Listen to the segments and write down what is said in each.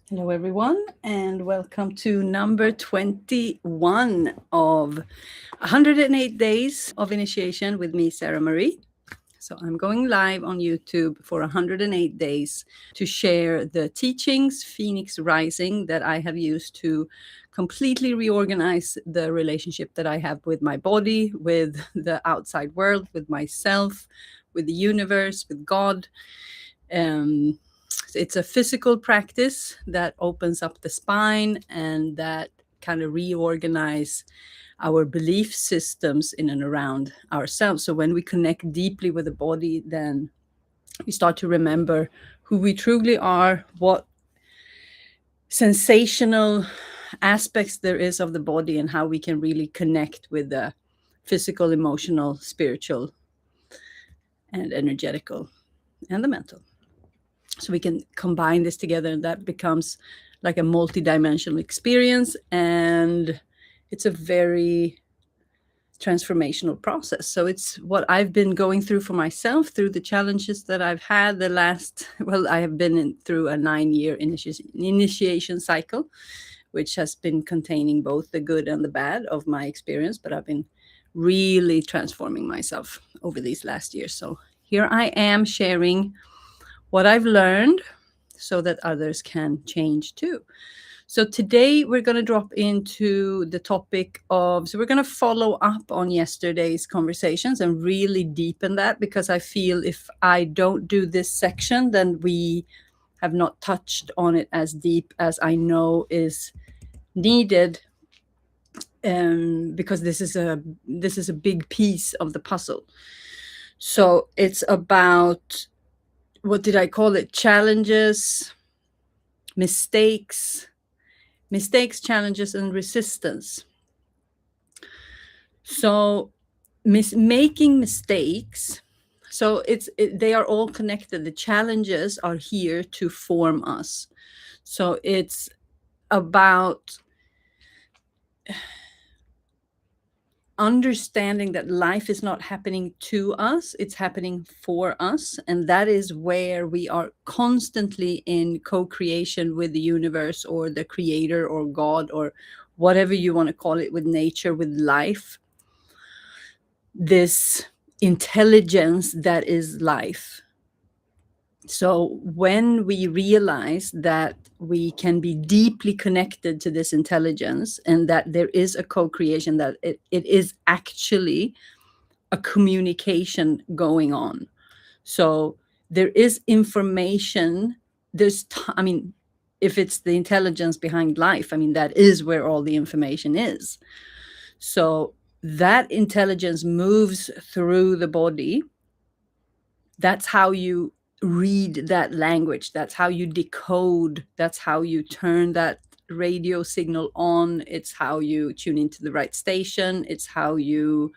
Hello, everyone, and welcome to number 21 of 108 Days of Initiation with me, Sarah Marie. So, I'm going live on YouTube for 108 days to share the teachings, Phoenix Rising, that I have used to completely reorganize the relationship that I have with my body, with the outside world, with myself, with the universe, with God. Um, it's a physical practice that opens up the spine and that kind of reorganize our belief systems in and around ourselves. So when we connect deeply with the body, then we start to remember who we truly are, what sensational aspects there is of the body, and how we can really connect with the physical, emotional, spiritual, and energetical, and the mental. So we can combine this together, and that becomes like a multi-dimensional experience, and it's a very transformational process. So it's what I've been going through for myself, through the challenges that I've had the last, well, I have been through a 9-year initiation cycle, which has been containing both the good and the bad of my experience, but I've been really transforming myself over these last years. So here I am sharing what I've learned so that others can change too. So today we're going to drop into the topic of, so we're going to follow up on yesterday's conversations and really deepen that, because I feel if I don't do this section, then we have not touched on it as deep as I know is needed, because this is a big piece of the puzzle. So it's about, what did I call it? Challenges, mistakes, challenges, and resistance. So making mistakes, so they are all connected. The challenges are here to form us. So it's about understanding that life is not happening to us, it's happening for us. And that is where we are constantly in co-creation with the universe, or the creator, or God, or whatever you want to call it, with nature, with life, this intelligence that is life. So when we realize that we can be deeply connected to this intelligence, and that there is a co-creation, that it is actually a communication going on. So there is information, I mean, if it's the intelligence behind life, I mean, that is where all the information is. So that intelligence moves through the body. That's how you read that language. That's how you decode. That's how you turn that radio signal on. It's how you tune into the right station. It's how you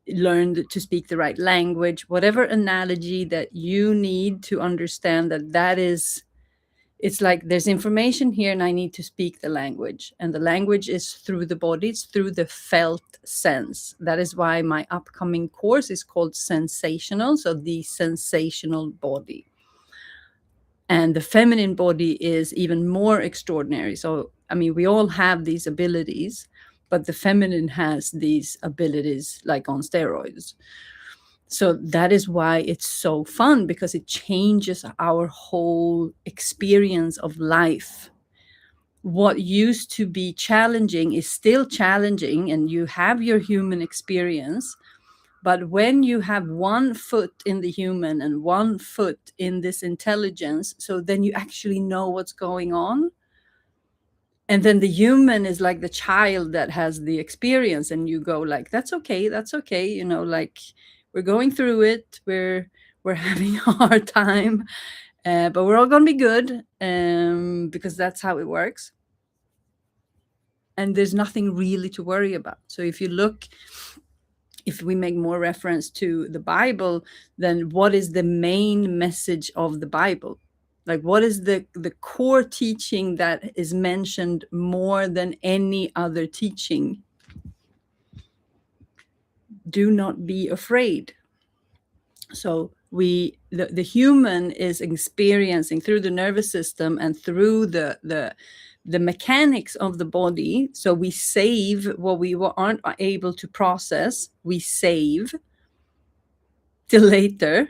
learn to speak the right language. Whatever analogy that you need to understand that is, it's like there's information here and I need to speak the language. And the language is through the body, it's through the felt sense. That is why my upcoming course is called Sensational. So the sensational body. And the feminine body is even more extraordinary. So, I mean, we all have these abilities, but the feminine has these abilities like on steroids. So that is why it's so fun, because it changes our whole experience of life. What used to be challenging is still challenging, and you have your human experience. But when you have one foot in the human and one foot in this intelligence, so then you actually know what's going on. And then the human is like the child that has the experience, and you go like, that's okay, you know, like, we're going through it, we're having a hard time, but we're all gonna be good, because that's how it works. And there's nothing really to worry about. So if we make more reference to the Bible, then what is the main message of the Bible? Like, what is the core teaching that is mentioned more than any other teaching? Do not be afraid. So The human is experiencing through the nervous system and through the mechanics of the body. So we save what we aren't able to process, we save till later.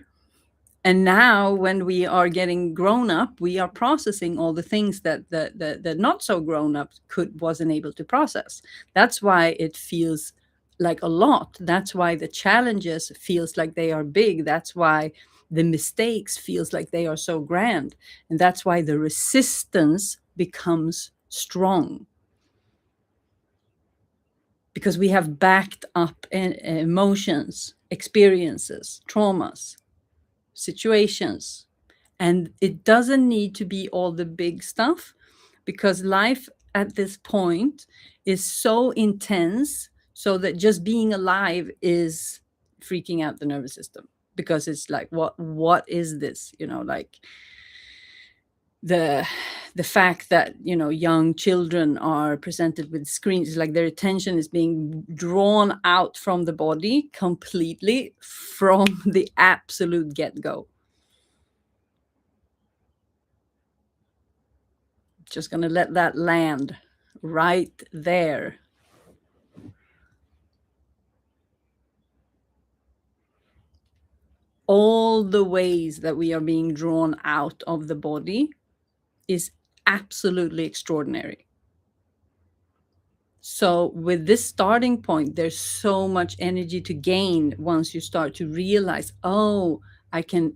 And now when we are getting grown up, we are processing all the things that the not so grown up wasn't able to process. That's why it feels like a lot. That's why the challenges feels like they are big. That's why the mistakes feels like they are so grand. And that's why the resistance becomes strong, because we have backed up emotions, experiences, traumas, situations. And it doesn't need to be all the big stuff, because life at this point is so intense, so that just being alive is freaking out the nervous system, because it's like, what is this, like the fact that young children are presented with screens, like their attention is being drawn out from the body completely from the absolute get-go. Just going to let that land right there. All the ways that we are being drawn out of the body is absolutely extraordinary. So with this starting point, there's so much energy to gain once you start to realize, oh, I can,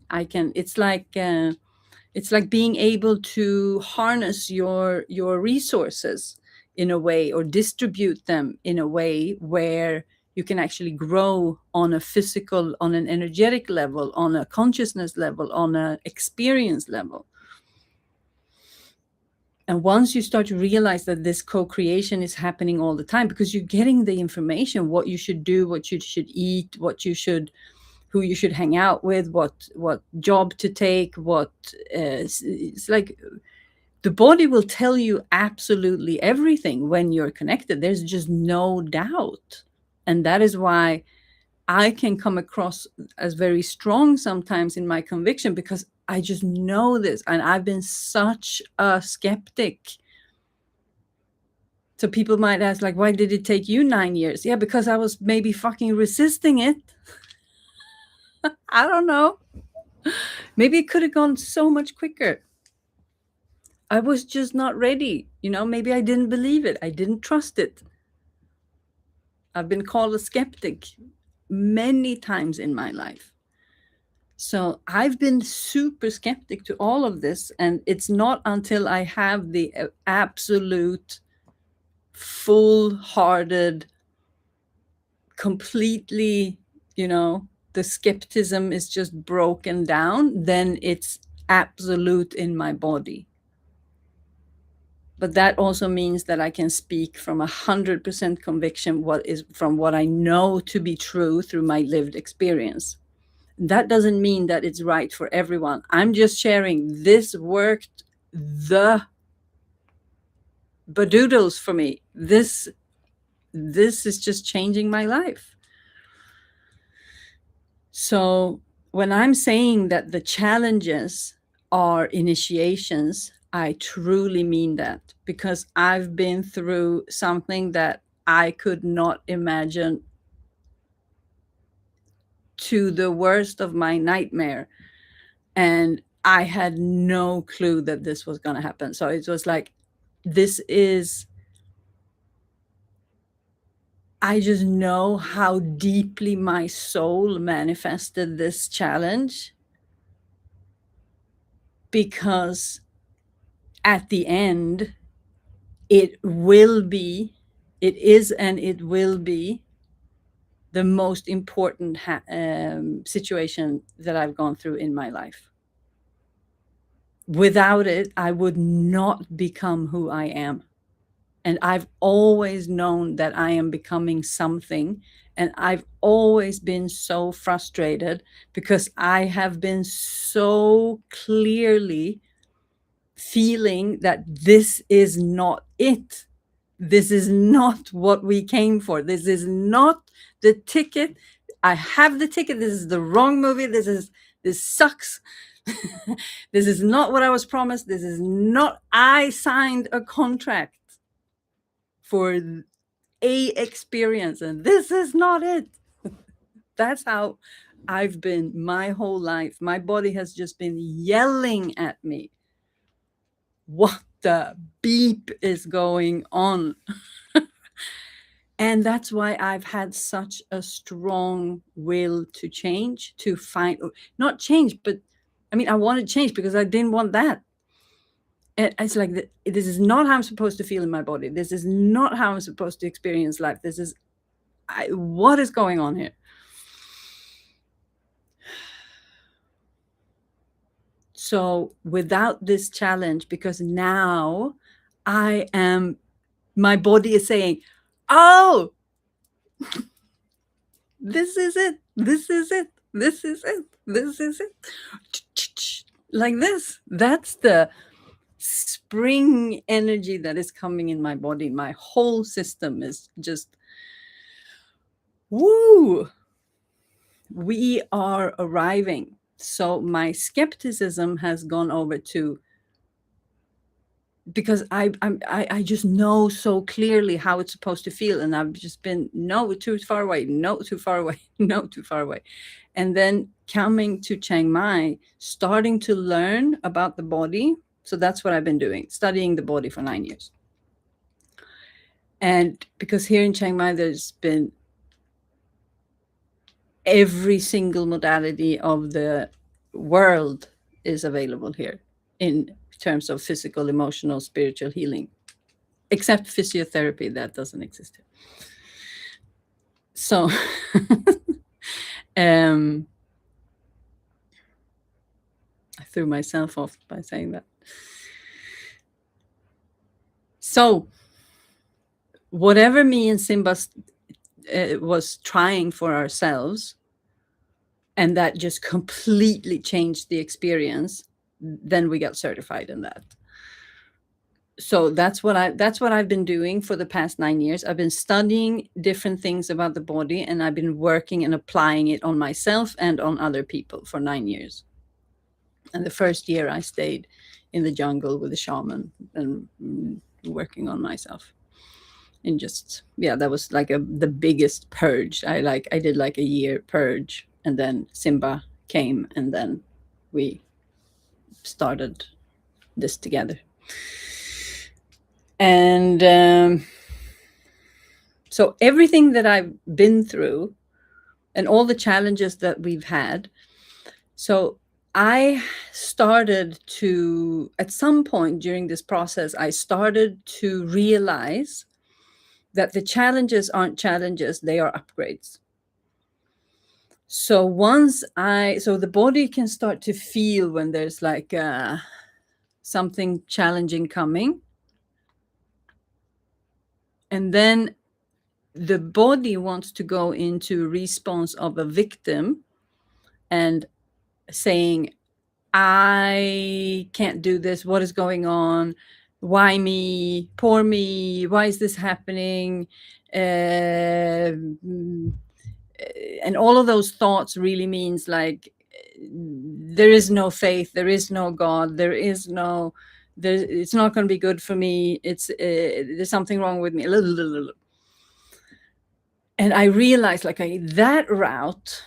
it's like being able to harness your resources in a way, or distribute them in a way where you can actually grow on a physical, on an energetic level, on a consciousness level, on an experience level. And once you start to realize that this co-creation is happening all the time, because you're getting the information, what you should do, what you should eat, who you should hang out with, what job to take, it's like the body will tell you absolutely everything when you're connected. There's just no doubt. And that is why I can come across as very strong sometimes in my conviction, because I just know this. And I've been such a skeptic. So people might ask, like, why did it take you 9 years? Yeah, because I was maybe fucking resisting it. I don't know. Maybe it could have gone so much quicker. I was just not ready. Maybe I didn't believe it. I didn't trust it. I've been called a skeptic many times in my life. So I've been super skeptic to all of this. And it's not until I have the absolute, full-hearted, completely, the skepticism is just broken down, then it's absolute in my body. But that also means that I can speak from 100% conviction, from what I know to be true through my lived experience. That doesn't mean that it's right for everyone. I'm just sharing this worked the badoodles for me. This is just changing my life. So when I'm saying that the challenges are initiations, I truly mean that, because I've been through something that I could not imagine, to the worst of my nightmare. And I had no clue that this was going to happen. So it was like, I just know how deeply my soul manifested this challenge, because at the end, it is and it will be the most important situation that I've gone through in my life. Without it, I would not become who I am. And I've always known that I am becoming something. And I've always been so frustrated, because I have been so clearly feeling that this is not it. This is not what we came for. This is not the ticket. I have the ticket. This is the wrong movie. This is This sucks. This is not what I was promised. This is not, I signed a contract for a experience and this is not it. That's how I've been my whole life. My body has just been yelling at me. What the beep is going on? And that's why I've had such a strong will to change, to find, not change, but I mean, I wanted change because I didn't want that. And it's like, this is not how I'm supposed to feel in my body. This is not how I'm supposed to experience life. This is, what is going on here? So without this challenge, because now my body is saying, oh, this is it. This is it. This is it. This is it. Like this. That's the spring energy that is coming in my body. My whole system is just, woo, we are arriving. So my skepticism has gone over to, because I just know so clearly how it's supposed to feel, and I've just been, no, too far away, no, too far away, no, too far away. And then coming to Chiang Mai, starting to learn about the body. So that's what I've been doing, studying the body for 9 years. And because here in Chiang Mai, there's been every single modality of the world is available here in terms of physical, emotional, spiritual healing, except physiotherapy, that doesn't exist here. So I threw myself off by saying that. So whatever me and Simba was trying for ourselves, and that just completely changed the experience, then we got certified in that. So that's what I've been doing for the past 9 years. I've been studying different things about the body, and I've been working and applying it on myself and on other people for 9 years. And the first year I stayed in the jungle with a shaman and working on myself. And just, yeah, that was like the biggest purge. I did like a year purge, and then Simba came, and then we started this together. And so everything that I've been through and all the challenges that we've had, so I started to, at some point during this process, I started to realize that the challenges aren't challenges, they are upgrades. So so the body can start to feel when there's like something challenging coming. And then the body wants to go into response of a victim and saying, I can't do this. What is going on? Why me? Poor me. Why is this happening? And all of those thoughts really means like, there is no faith. There is no God. It's not going to be good for me. There's something wrong with me. And I realized like that route,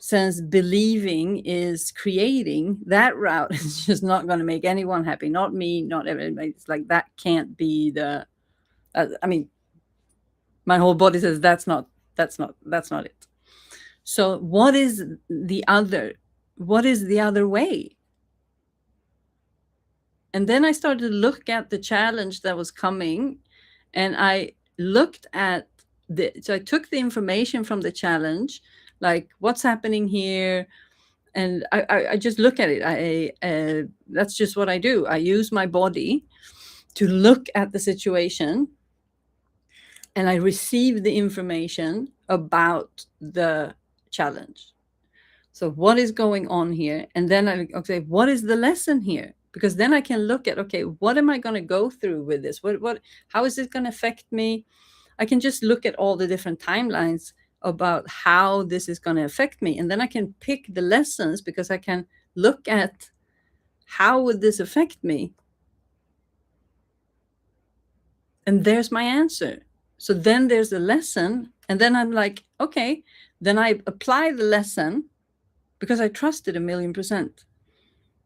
since believing is creating, that route is just not going to make anyone happy. Not me, not everybody. It's like, that can't be I mean, my whole body says that's not it. So what is the other way? And then I started to look at the challenge that was coming, and I looked at so I took the information from the challenge, like what's happening here, and I just look at it. That's just what I do. I use my body to look at the situation, and I receive the information about the challenge. So what is going on here? And then okay, what is the lesson here? Because then I can look at, okay, what am I going to go through with this? How is it going to affect me? I can just look at all the different timelines. about how this is going to affect me. And then I can pick the lessons, because I can look at how would this affect me. And there's my answer. So then there's a lesson. And then I'm like, okay, then I apply the lesson, because I trusted 1,000,000%.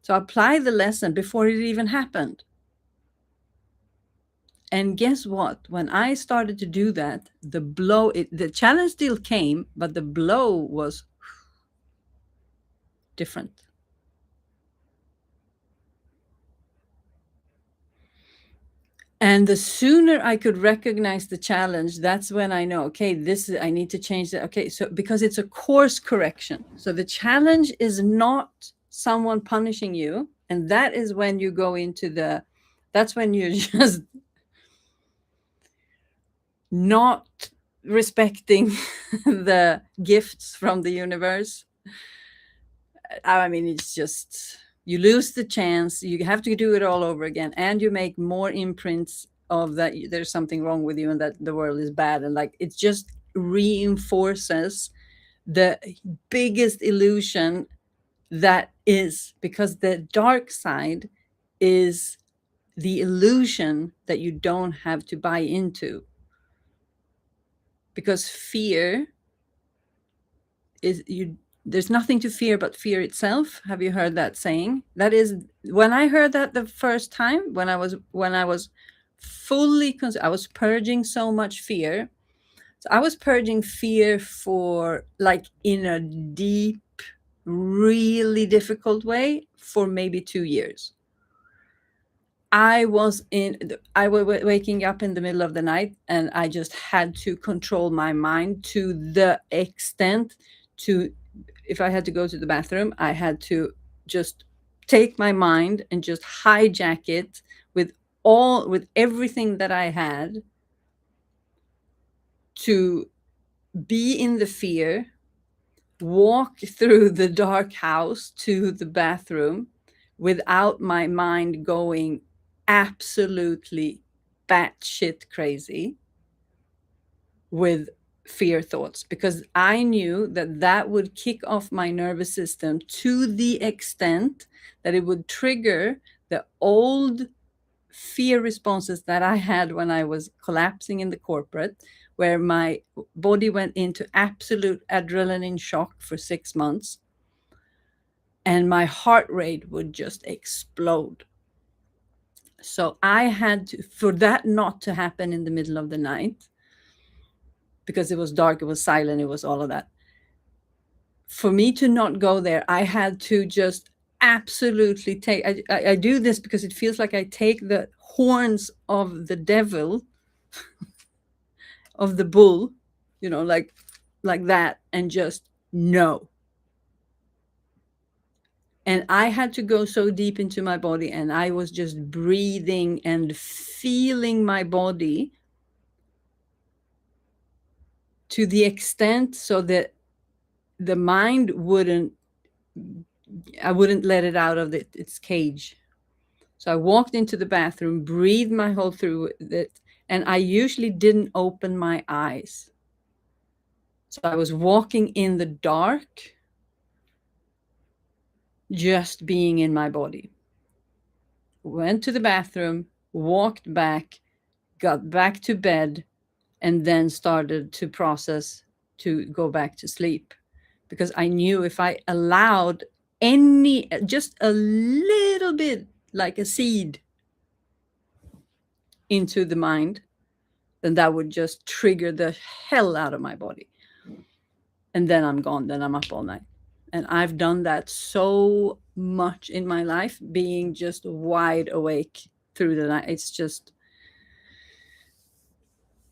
So I apply the lesson before it even happened. And guess what? When I started to do that, the challenge still came, but the blow was different. And the sooner I could recognize the challenge, that's when I know, okay, I need to change that. Okay, so because it's a course correction. So the challenge is not someone punishing you. And that is when you go into that's when you're just not respecting the gifts from the universe. I mean, it's just, you lose the chance, you have to do it all over again, and you make more imprints of that there's something wrong with you and that the world is bad. And like, it just reinforces the biggest illusion that is, because the dark side is the illusion that you don't have to buy into. Because fear is, there's nothing to fear but fear itself. Have you heard that saying? That is, when I heard that the first time, when I was fully I was purging so much fear. So I was purging fear for, like, in a deep, really difficult way, for maybe 2 years. I was waking up in the middle of the night, and I just had to control my mind to the extent to, if I had to go to the bathroom, I had to just take my mind and just hijack it with everything that I had, to be in the fear, walk through the dark house to the bathroom without my mind going absolutely batshit crazy with fear thoughts, because I knew that that would kick off my nervous system to the extent that it would trigger the old fear responses that I had when I was collapsing in the corporate, where my body went into absolute adrenaline shock for 6 months, and my heart rate would just explode. So I had to, for that not to happen in the middle of the night, because it was dark, it was silent, it was all of that. For me to not go there, I had to just absolutely I do this because it feels like I take the horns of the devil, of the bull, like that, and just no. And I had to go so deep into my body, and I was just breathing and feeling my body to the extent so that the mind I wouldn't let it out of its cage. So I walked into the bathroom, breathed my whole through it, and I usually didn't open my eyes. So I was walking in the dark, just being in my body. Went to the bathroom, walked back, got back to bed, and then started to process to go back to sleep. Because I knew if I allowed just a little bit, like a seed, into the mind, then that would just trigger the hell out of my body. And then I'm gone. Then I'm up all night. And I've done that so much in my life, being just wide awake through the night.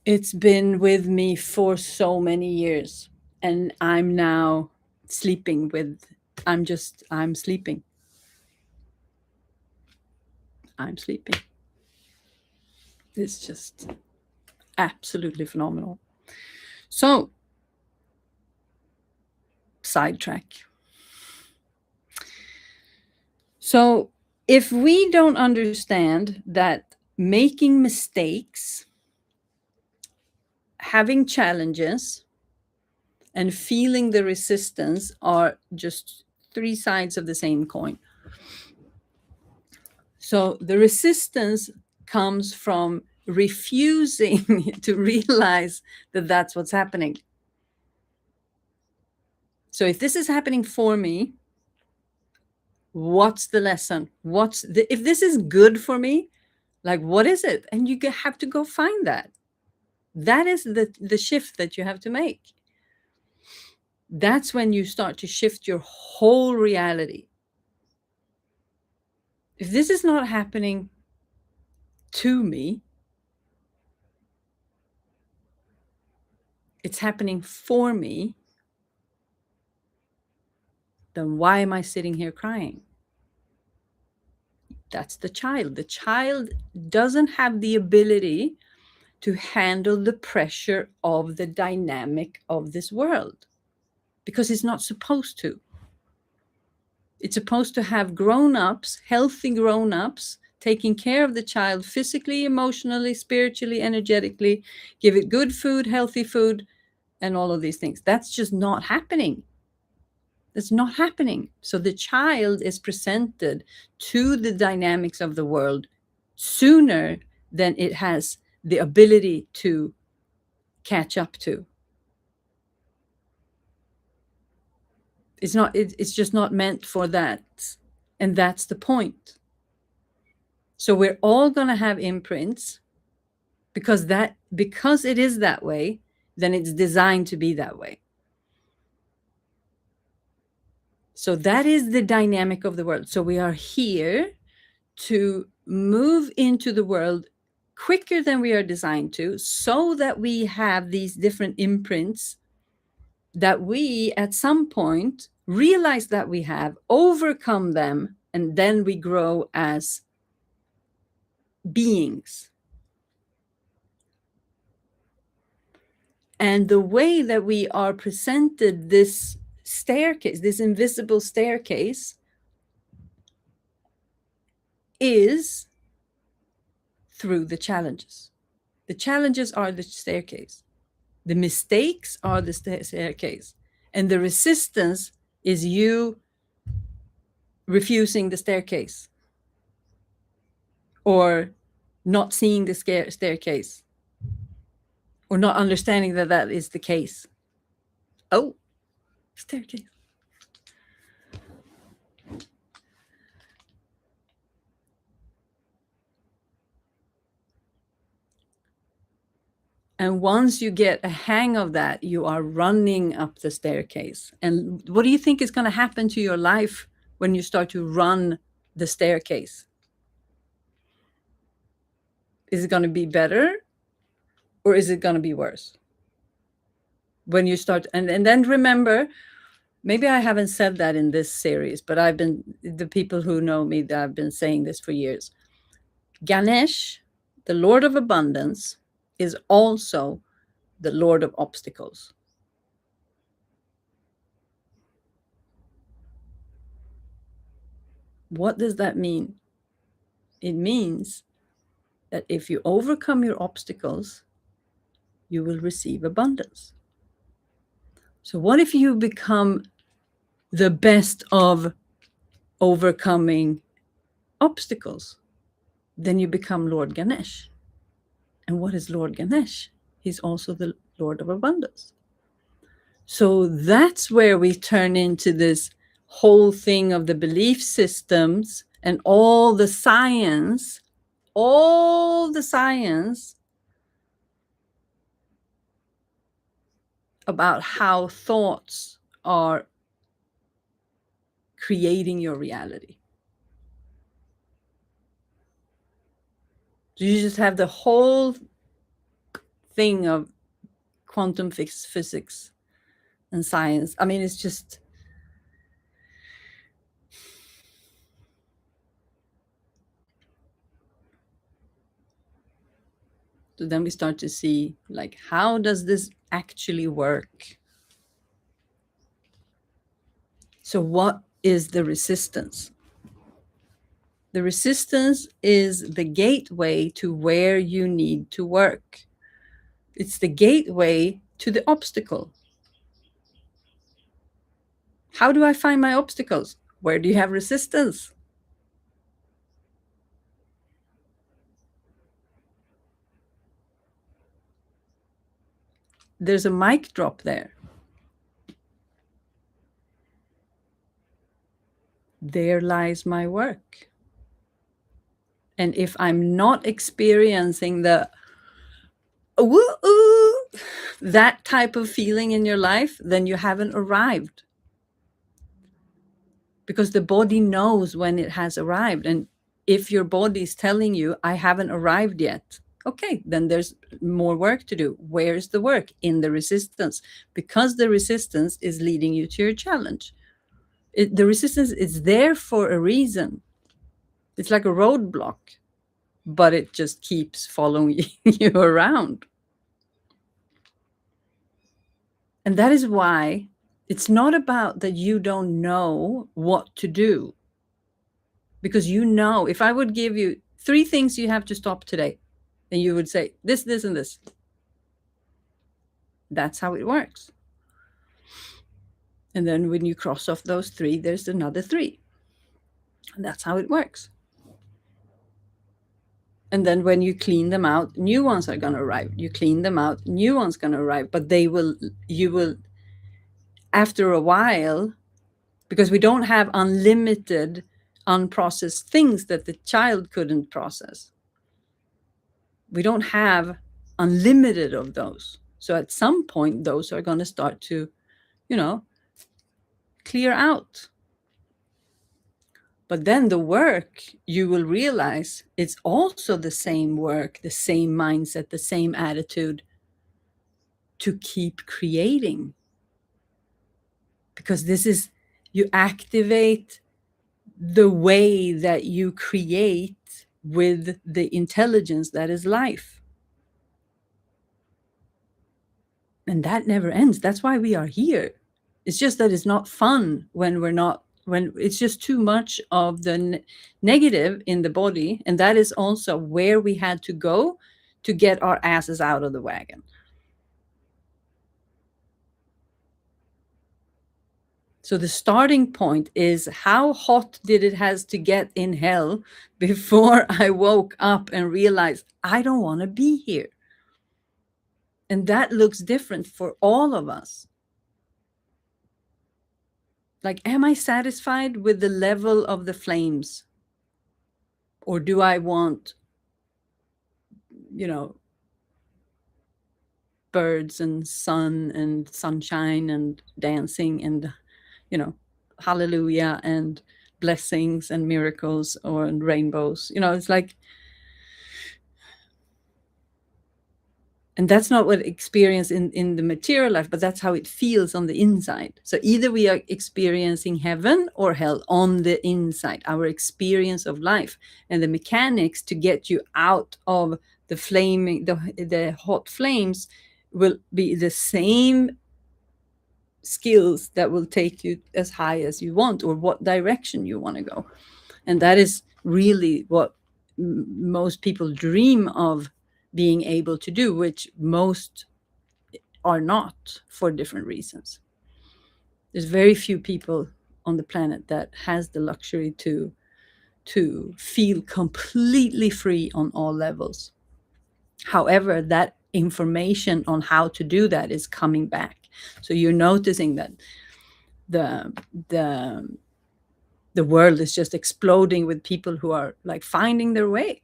It's been with me for so many years. And I'm now sleeping I'm sleeping. I'm sleeping. It's just absolutely phenomenal. So, sidetrack. So, if we don't understand that making mistakes, having challenges, and feeling the resistance are just three sides of the same coin. So the resistance comes from refusing to realize that that's what's happening. So if this is happening for me, what's the lesson? If this is good for me, like, what is it? And you have to go find that. That is the shift that you have to make. That's when you start to shift your whole reality. If this is not happening to me, it's happening for me, then why am I sitting here crying? That's the child. The child doesn't have the ability to handle the pressure of the dynamic of this world because it's not supposed to. It's supposed to have grown-ups, healthy grown-ups, taking care of the child physically, emotionally, spiritually, energetically, give it good food, healthy food, and all of these things. That's just not happening. That's not happening. So the child is presented to the dynamics of the world sooner than it has the ability to catch up to. It's just not meant for that. And that's the point. So we're all going to have imprints because it is that way, then it's designed to be that way. So that is the dynamic of the world. So we are here to move into the world quicker than we are designed to, so that we have these different imprints that we at some point realize that we have, overcome them, and then we grow as beings. And the way that we are presented this staircase, this invisible staircase, is through the challenges. The challenges are the staircase. The mistakes are the staircase. And the resistance is you refusing the staircase or not seeing the staircase or not understanding that that is the case. Oh, staircase. And once you get a hang of that, you are running up the staircase. And what do you think is going to happen to your life when you start to run the staircase? Is it going to be better or is it going to be worse? When you start, and then remember, maybe I haven't said that in this series, but the people who know me, that I've been saying this for years. Ganesh, the Lord of Abundance, is also the Lord of Obstacles. What does that mean? It means that if you overcome your obstacles, you will receive abundance. So what if you become the best of overcoming obstacles? Then you become Lord Ganesh. And what is Lord Ganesh? He's also the Lord of Abundance. So that's where we turn into this whole thing of the belief systems and all the science about how thoughts are creating your reality. So you just have the whole thing of quantum physics and science. I mean, it's just, so then we start to see, like, how does this actually work? So what is the resistance? The resistance is the gateway to where you need to work. It's the gateway to the obstacle. How do I find my obstacles? Where do you have resistance? There's a mic drop there. There lies my work. And if I'm not experiencing the woo, that type of feeling in your life, then you haven't arrived. Because the body knows when it has arrived. And if your body is telling you, I haven't arrived yet, okay, then there's more work to do. Where's the work? In the resistance, because the resistance is leading you to your challenge. The resistance is there for a reason. It's like a roadblock, but it just keeps following you around. And that is why it's not about that you don't know what to do. Because you know, if I would give you 3 things you have to stop today, and you would say this, this, and this. That's how it works. And then when you cross off those 3, there's another 3. And that's how it works. And then when you clean them out, new ones are going to arrive. You clean them out, new ones going to arrive. But you will, after a while, because we don't have unlimited unprocessed things that the child couldn't process. We don't have unlimited of those. So at some point, those are going to start to, clear out. But then the work, you will realize it's also the same work, the same mindset, the same attitude to keep creating. Because this is, you activate the way that you create with the intelligence that is life. And that never ends. That's why we are here. It's just that it's not fun when it's just too much of the negative in the body. And that is also where we had to go to get our asses out of the wagon. So the starting point is, how hot did it has to get in hell before I woke up and realized I don't want to be here. And that looks different for all of us. Like, am I satisfied with the level of the flames? Or do I want, birds and sun and sunshine and dancing and, hallelujah and blessings and miracles or rainbows? It's like, and that's not what experience in the material life, but that's how it feels on the inside. So either we are experiencing heaven or hell on the inside, our experience of life. And the mechanics to get you out of the flaming, the hot flames will be the same skills that will take you as high as you want, or what direction you want to go. And that is really what most people dream of being able to do, which most are not, for different reasons. There's very few people on the planet that has the luxury to feel completely free on all levels. However, that information on how to do that is coming back. So you're noticing that the world is just exploding with people who are like finding their way.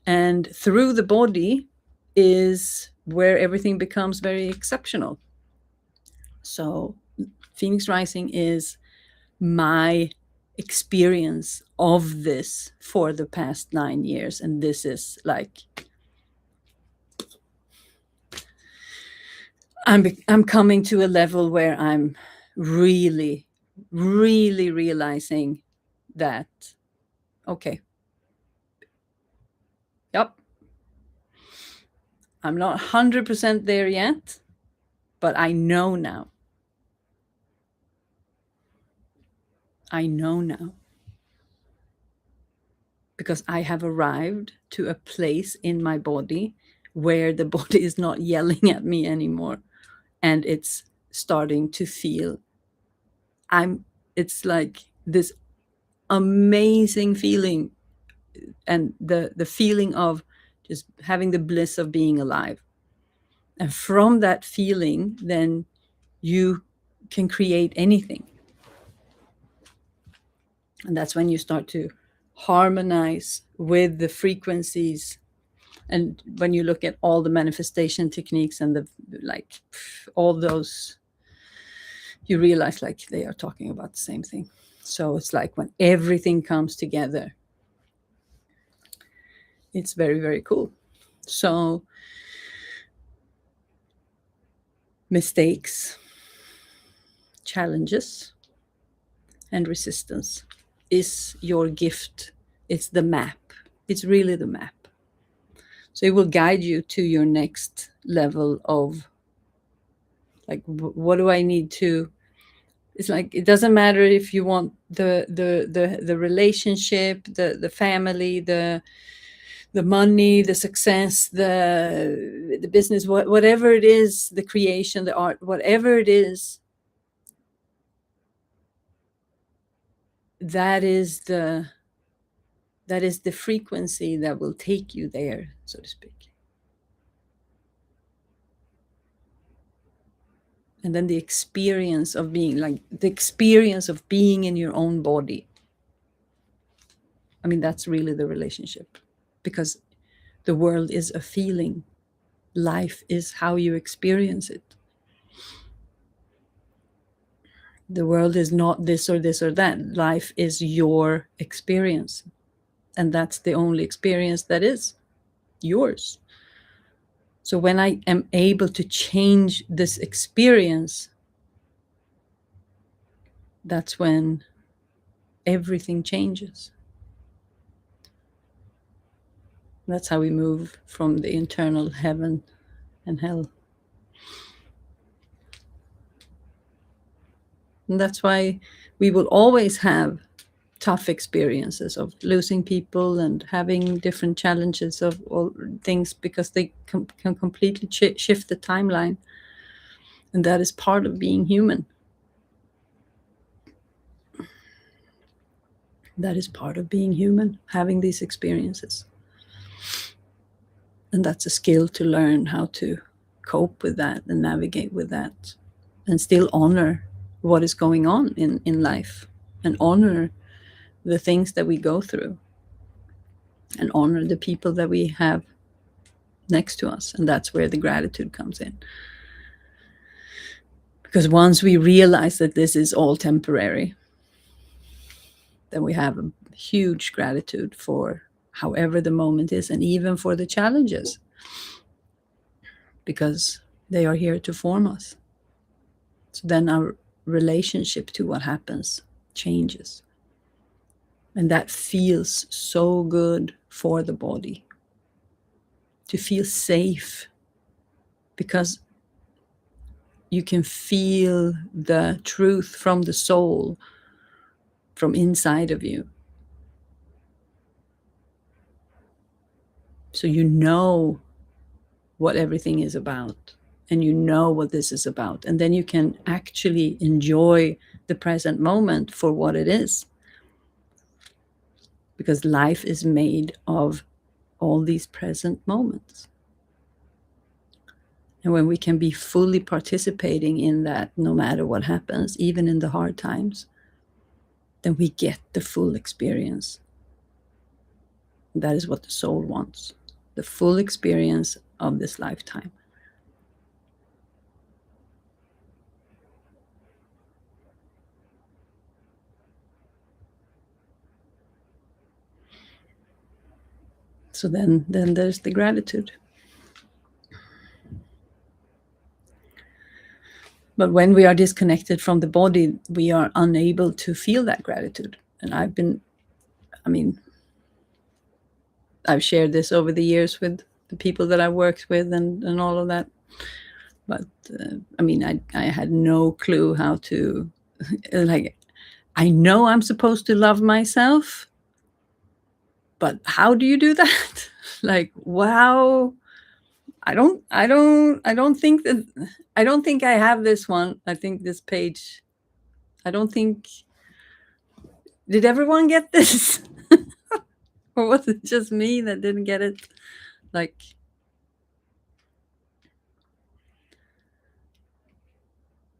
And through the body is where everything becomes very exceptional. So Phoenix Rising is my experience of this for the past 9 years. And this is like, I'm coming to a level where I'm really, really realizing that, okay, yep, I'm not 100% there yet, but I know now. I know now. Because I have arrived to a place in my body where the body is not yelling at me anymore. And it's starting to feel it's like this amazing feeling, and the feeling of just having the bliss of being alive. And from that feeling, then you can create anything. And that's when you start to harmonize with the frequencies. And when you look at all the manifestation techniques and the like, all those, you realize like they are talking about the same thing. So it's like when everything comes together, it's very, very cool. So mistakes, challenges, and resistance is your gift. It's the map. It's really the map. So it will guide you to your next level of like, what do I need to? It's like, it doesn't matter if you want the relationship, the family, the money, the success, the business, whatever it is, the creation, the art, whatever it is, that is the frequency that will take you there, so to speak. And then the experience of being in your own body. I mean, that's really the relationship, because the world is a feeling. Life is how you experience it. The world is not this or this or that. Life is your experience. And that's the only experience that is yours. So when I am able to change this experience, that's when everything changes. That's how we move from the internal heaven and hell. And that's why we will always have tough experiences of losing people and having different challenges of all things, because they can completely shift the timeline. And that is part of being human. That is part of being human, having these experiences. And that's a skill to learn how to cope with that and navigate with that, and still honor what is going on in life, and honor the things that we go through, and honor the people that we have next to us. And that's where the gratitude comes in. Because once we realize that this is all temporary, then we have a huge gratitude for however the moment is, and even for the challenges, because they are here to form us. So then our relationship to what happens changes. And that feels so good for the body, to feel safe, because you can feel the truth from the soul, from inside of you. So you know what everything is about, and you know what this is about. And then you can actually enjoy the present moment for what it is. Because life is made of all these present moments. And when we can be fully participating in that, no matter what happens, even in the hard times, then we get the full experience. That is what the soul wants, the full experience of this lifetime. So then there's the gratitude. But when we are disconnected from the body, we are unable to feel that gratitude. And I've shared this over the years with the people that I worked with and all of that. But I had no clue how to, like, I know I'm supposed to love myself, but how do you do that? Like, wow. I don't think I have this one. I think this page, I don't think, did everyone get this? Or was it just me that didn't get it? Like,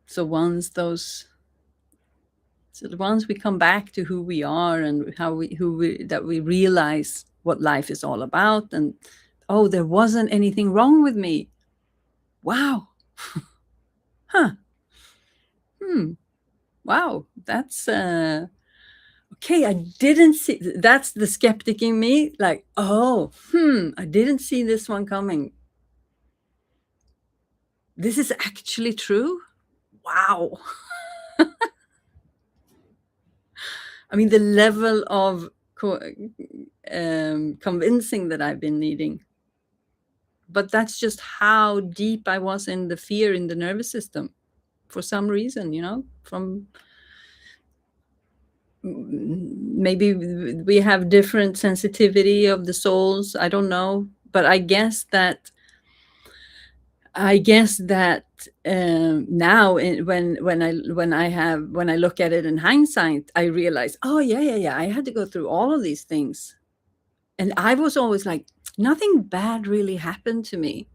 so once we come back to who we are and that we realize what life is all about, and oh, there wasn't anything wrong with me. Wow. Huh. Wow. That's okay. I didn't see, that's the skeptic in me. Like, oh, I didn't see this one coming. This is actually true. Wow. I mean, the level of convincing that I've been needing. But that's just how deep I was in the fear in the nervous system for some reason, from maybe we have different sensitivity of the souls. I don't know. But I guess that now when I look at it in hindsight, I realize, oh yeah, I had to go through all of these things. And I was always like, nothing bad really happened to me.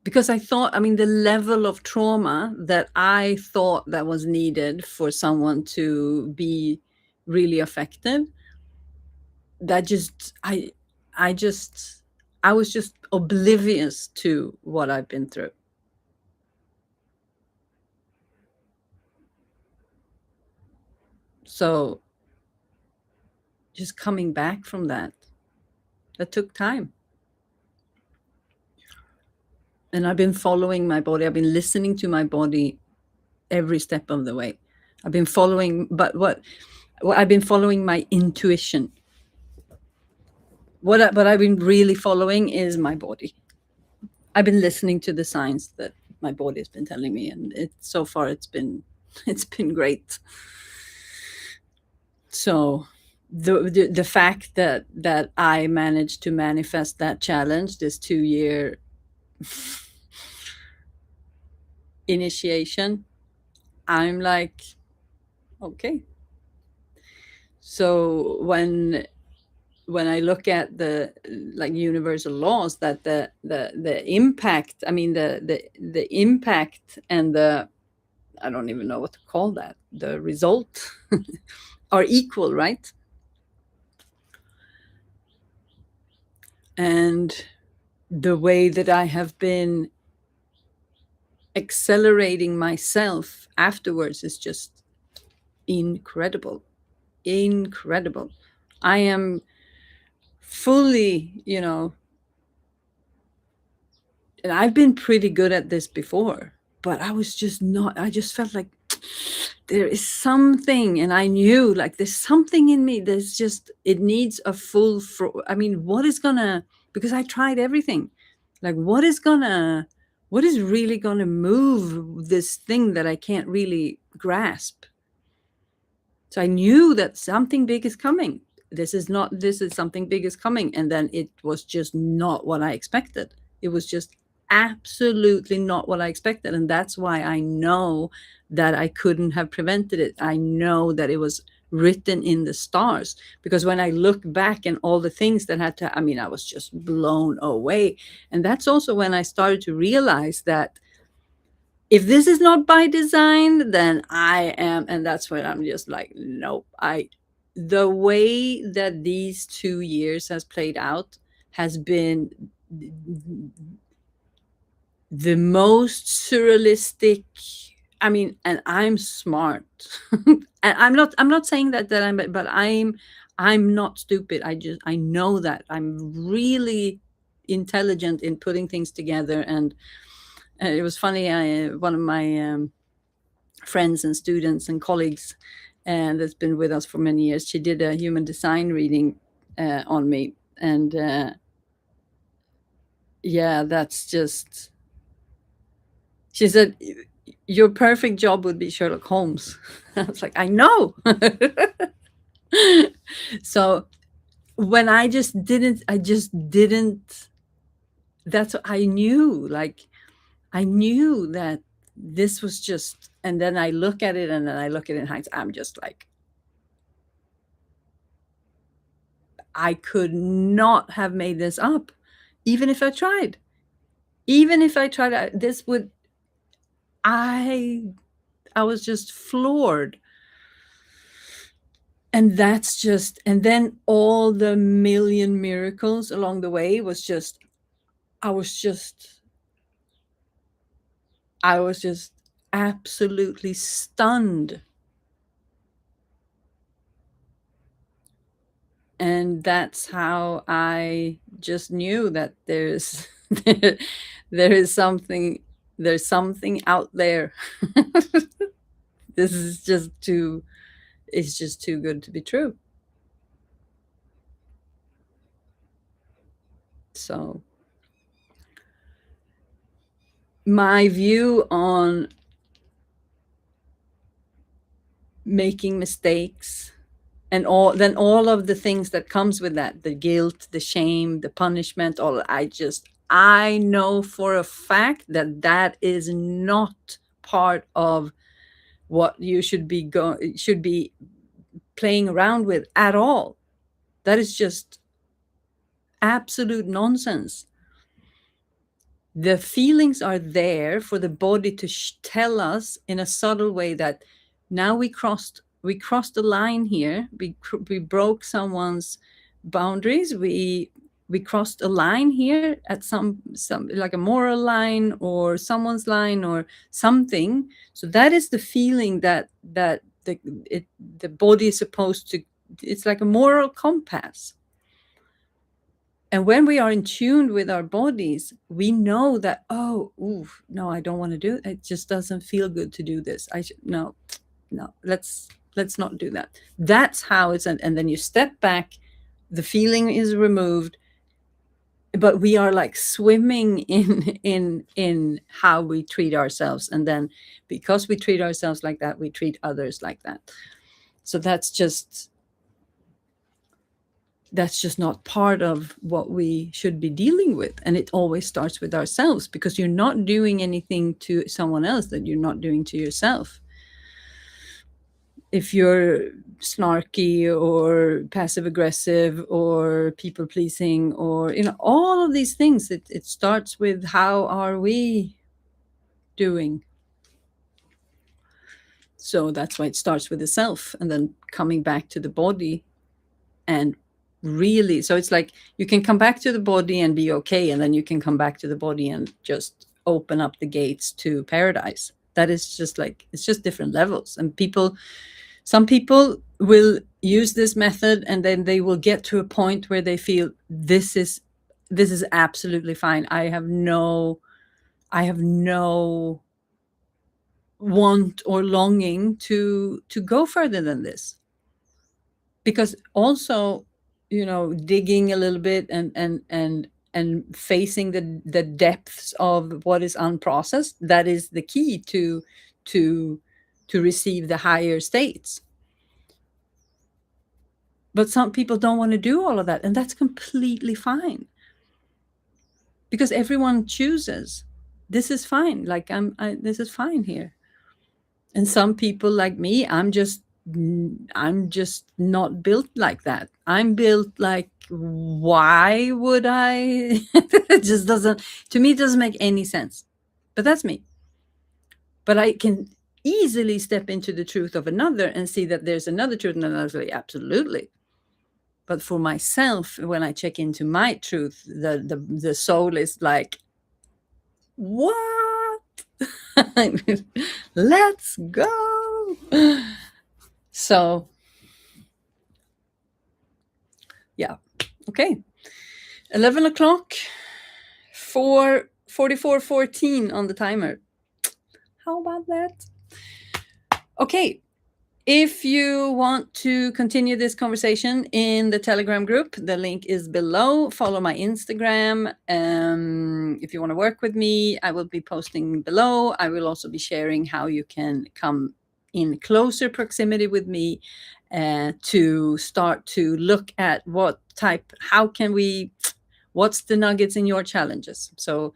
Because I thought, I mean, the level of trauma that I thought that was needed for someone to be really effective, that just, I was just oblivious to what I've been through. So just coming back from that took time. And I've been following my body. I've been listening to my body every step of the way. I've been following, but what I've been following my intuition. What I've been really following is my body. I've been listening to the signs that my body has been telling me, and so far it's been great. So the fact that I managed to manifest that challenge, this 2-year initiation, I'm like, okay. So when I look at the like universal laws, that the impact, I mean the impact and the, I don't even know what to call that, the result are equal, right? And the way that I have been accelerating myself afterwards is just incredible. I am fully, and I've been pretty good at this before, but I was just not, I just felt like there is something, and I knew like there's something in me, there's just, it needs a full, I mean, what is gonna, because I tried everything, like what is really gonna move this thing that I can't really grasp? So I knew that something big is coming. This is something big is coming. And then it was just not what I expected. It was just absolutely not what I expected. And that's why I know that I couldn't have prevented it. I know that it was written in the stars, because when I look back and all the things that had to, I mean, I was just blown away. And that's also when I started to realize that if this is not by design, then I am, and that's when I'm just like, nope. The way that these 2 years has played out has been the most surrealistic. I mean, and I'm smart. And I'm not saying that but I'm not stupid. I know that I'm really intelligent in putting things together. And it was funny. One of my friends and students and colleagues, and that's been with us for many years, she did a human design reading on me, and yeah, that's just. She said, "Your perfect job would be Sherlock Holmes." I was like, I know. So when I just didn't. That's what I knew. Like, I knew that this was just And then I look at it, and then I look at it in hindsight. I'm just like, I could not have made this up, even if I tried. Even if I tried, this would, I was just floored. And that's just, and then all the million miracles along the way was just, I was just, I was just absolutely stunned. And that's how I just knew that there's there is something, there's something out there. This is just too, it's just too good to be true. So my view on making mistakes and all of the things that comes with that, the guilt, the shame, the punishment, all, I know for a fact that that is not part of what you should be playing around with at all. That is just absolute nonsense. The feelings are there for the body to tell us in a subtle way that now we crossed a line here. We broke someone's boundaries. We crossed a line here at some like a moral line or someone's line or something. So that is the feeling that the body is supposed to, it's like a moral compass. And when we are in tune with our bodies, we know that, oh, ooh, no, I don't want to do it. It just doesn't feel good to do this. No, let's not do that. That's how it's, and then you step back, the feeling is removed, but we are like swimming in how we treat ourselves. And then because we treat ourselves like that, we treat others like that. So that's just not part of what we should be dealing with. And it always starts with ourselves, because you're not doing anything to someone else that you're not doing to yourself. If you're snarky or passive aggressive or people pleasing or, all of these things, it starts with how are we doing. So that's why it starts with the self, and then coming back to the body. And really, so it's like you can come back to the body and be okay, and then you can come back to the body and just open up the gates to paradise. That is just like, it's just different levels. And some people will use this method, and then they will get to a point where they feel this is absolutely fine. I have no want or longing to go further than this. Because also, digging a little bit and facing the depths of what is unprocessed, that is the key to receive the higher states. But some people don't want to do all of that, and that's completely fine, because everyone chooses, this is fine, like this is fine here. And some people like me, I'm just not built like that. I'm built like, why would I? It just doesn't, to me, it doesn't make any sense. But that's me. But I can easily step into the truth of another and see that there's another truth, and I was like, absolutely. But for myself, when I check into my truth, the soul is like, what? Let's go. So yeah, okay, 11 o'clock, 4:44:14 on the timer. How about that? Okay, if you want to continue this conversation in the Telegram group, the link is below. Follow my Instagram. If you want to work with me, I will be posting below. I will also be sharing how you can come in closer proximity with me to start to look at what's the nuggets in your challenges. So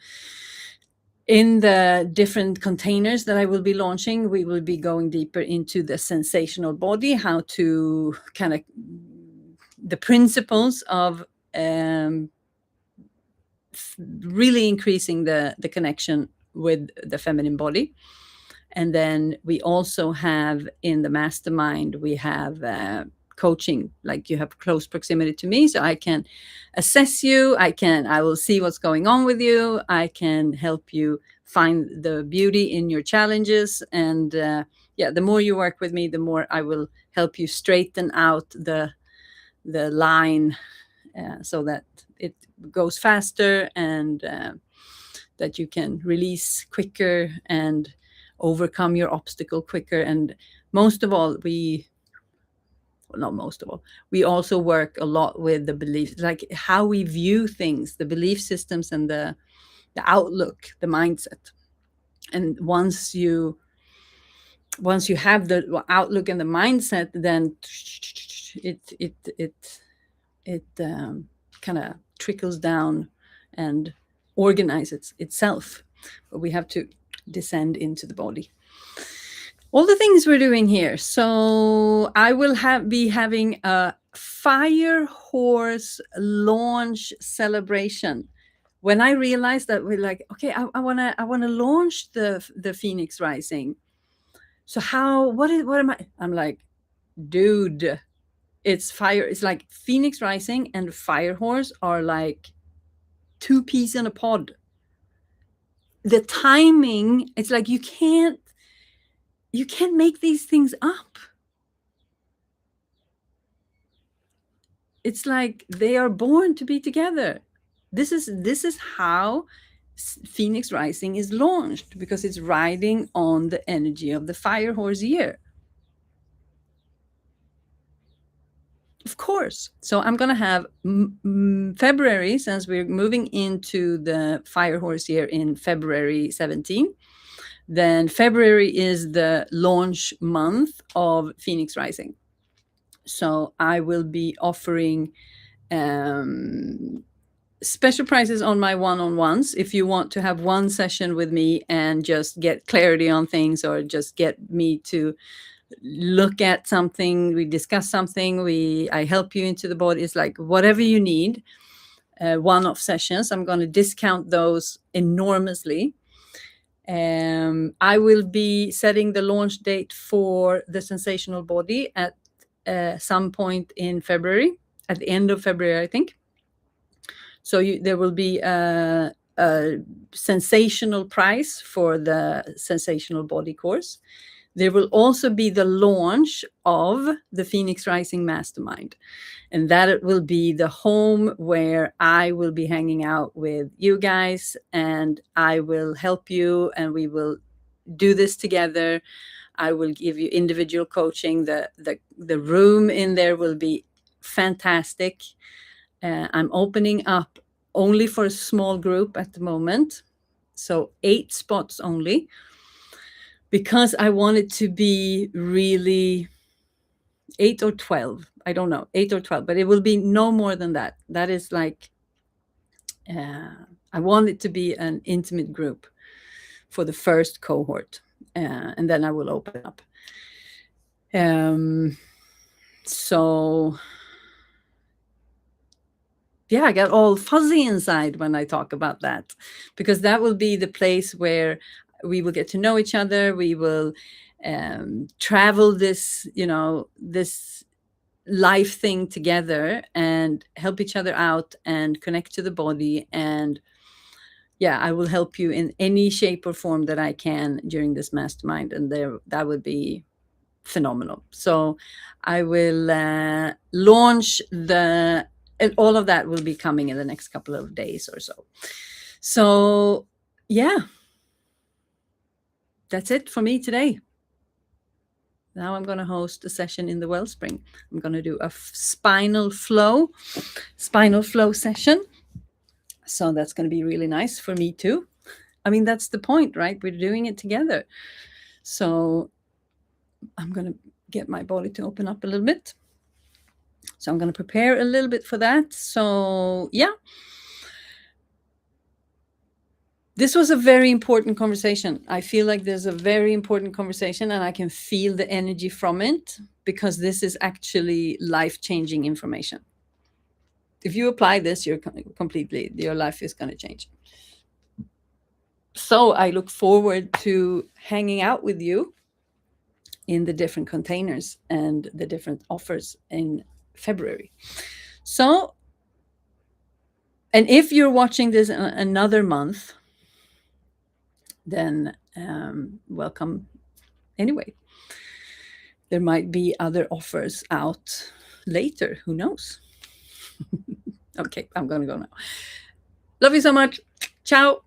In the different containers that I will be launching, we will be going deeper into the sensational body, how to kind of the principles of really increasing the connection with the feminine body. And then we also have in the mastermind, we have coaching, like you have close proximity to me, so I can assess you. I will see what's going on with you. I can help you find the beauty in your challenges. And yeah, the more you work with me, the more I will help you straighten out the line so that it goes faster and that you can release quicker and overcome your obstacle quicker. And most of all, not most of all, we also work a lot with the beliefs, like how we view things, the belief systems and the outlook, the mindset. And once you have the outlook and the mindset, then it kind of trickles down and organizes itself. But we have to descend into the body. All the things we're doing here. So I will be having a fire horse launch celebration. When I realized that we're like, okay, I wanna launch the Phoenix Rising. So what am I? I'm like, dude, it's fire. It's like Phoenix Rising and Fire Horse are like two peas in a pod. The timing, it's like you can't make these things up. It's like they are born to be together. This is how Phoenix Rising is launched, because it's riding on the energy of the Fire Horse year. Of course. So I'm going to have February, since we're moving into the Fire Horse year in February 17. Then February is the launch month of Phoenix Rising. So I will be offering special prices on my one-on-ones. If you want to have one session with me and just get clarity on things, or just get me to look at something, we discuss something, I help you into the body. It's like whatever you need, one-off sessions. I'm going to discount those enormously. I will be setting the launch date for the sensational body at some point in February, at the end of February, I think. So there will be a sensational price for the sensational body course. There will also be the launch of the Phoenix Rising Mastermind. And that will be the home where I will be hanging out with you guys, and I will help you, and we will do this together. I will give you individual coaching. The room in there will be fantastic. I'm opening up only for a small group at the moment. So 8 spots only, because I want it to be really 8 or 12. I don't know, 8 or 12, but it will be no more than that. That is like, I want it to be an intimate group for the first cohort. And then I will open up. So yeah, I got all fuzzy inside when I talk about that, because that will be the place where we will get to know each other. We will travel this, this life thing together, and help each other out and connect to the body. And yeah, I will help you in any shape or form that I can during this mastermind. And that would be phenomenal. So I will launch and all of that will be coming in the next couple of days or so. So yeah, that's it for me today. Now I'm going to host a session in the Wellspring. I'm going to do a spinal flow session. So that's going to be really nice for me too. I mean, that's the point, right? We're doing it together. So I'm going to get my body to open up a little bit. So I'm going to prepare a little bit for that. So yeah. This was a very important conversation. I feel like there's a very important conversation, and I can feel the energy from it, because this is actually life-changing information. If you apply this, your life is going to change. So I look forward to hanging out with you in the different containers and the different offers in February. So, and if you're watching this another month, then welcome anyway. There might be other offers out later. Who knows? Okay, I'm going to go now. Love you so much. Ciao.